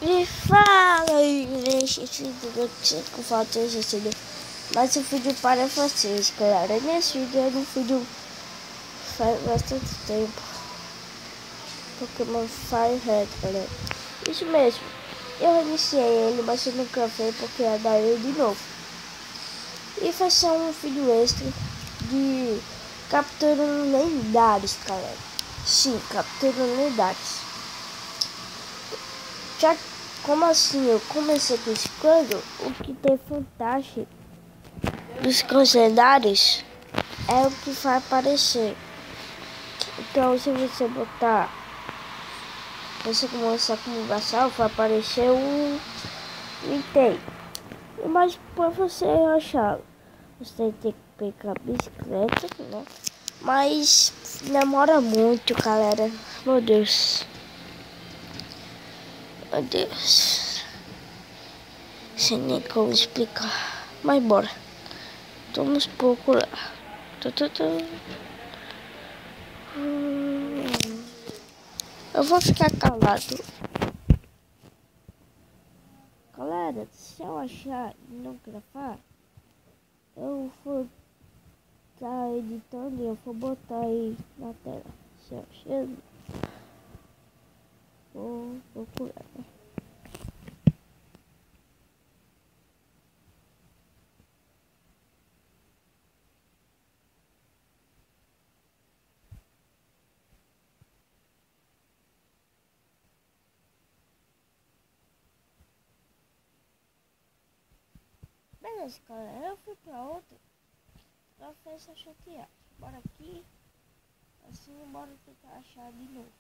E fala aí, gente, eu com falta de assistir mais um vídeo para vocês, galera. Nesse vídeo é um vídeo faz bastante tempo, Pokémon Fire Red, galera. Isso mesmo, eu iniciei ele, mas eu nunca vi porque ia dar ele de novo. E fazer um vídeo extra de capturando lendários, galera. Sim, capturando lendários. Já como assim eu comecei com esse quando o que tem fantástico dos lendários é o que vai aparecer. Então se você botar, você começar como vassal, vai aparecer o item. Mas para você achar, você tem que pegar a bicicleta, né? Mas demora muito, galera. Meu Deus. Meu Deus. Sem nem como explicar. Mas bora. Vamos procurar. Eu vou ficar calado. Galera, se eu achar e não gravar, eu vou estar editando e eu vou botar aí na tela. Se eu achar, vou procurar, né? Beleza, galera, eu fui pra outra. Pra fez a chatear. Bora aqui. Assim, bora tentar achar de novo.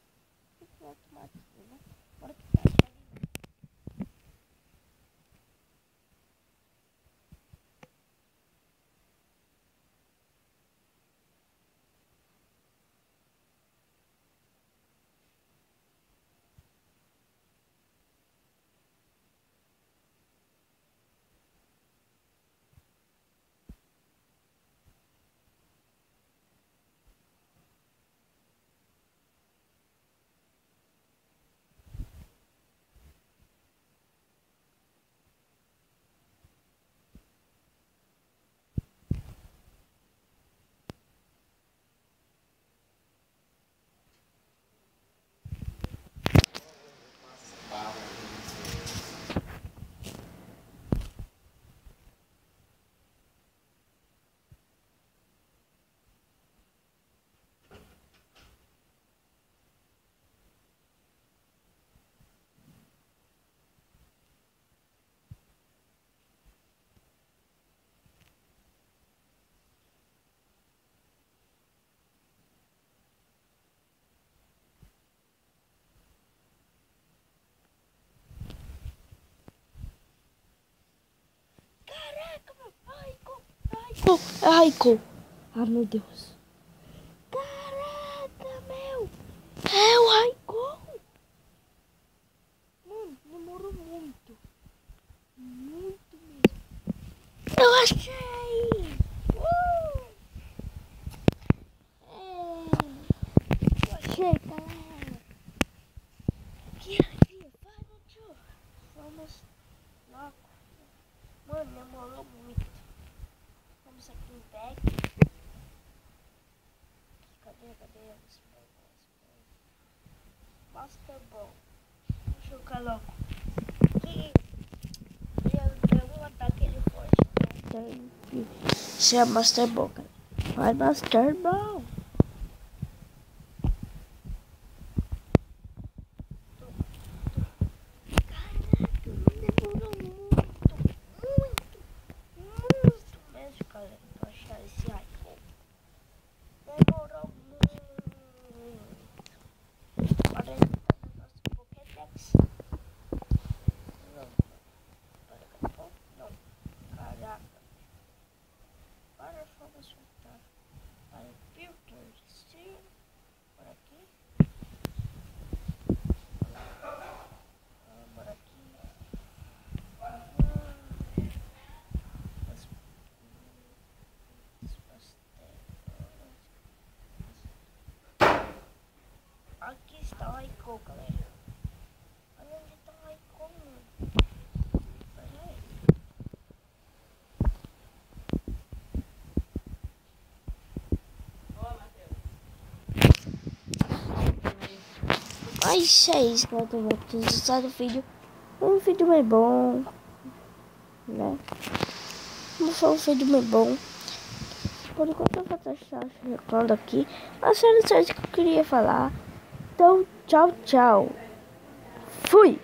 E pronto, matei, né? Bora tentar achar de novo. É Raikou. Ah, meu Deus. Caraca, meu. É o Raikou. Mano, demorou muito. Muito mesmo. Eu achei. Eu achei, galera. Que aqui, vai no tio. Vamos logo. Mano, demorou muito. Vamos aqui em back. Cadê os Master Ball. Vou jogar logo. Que deu um ataque ele forte. Tem que ser Master Ball, cara. Vai Master Ball. Caraca, demorou muito mesmo, galera, pra achar esse iPhone. Demorou muito. Agora ele tá no nosso Pokédex. Não. Não. Caraca. Agora vamos voltar para o filtro de estilo. Por aqui. Por aqui. Aqui está o Raikou, galera. Olha onde está o Raikou. Mas é isso, galera. Se gostar do vídeo, um vídeo bem bom, né? Não foi um vídeo bem bom. Por enquanto eu vou estar checando aqui. Mas era só isso que eu queria falar. Então, tchau, tchau. Fui!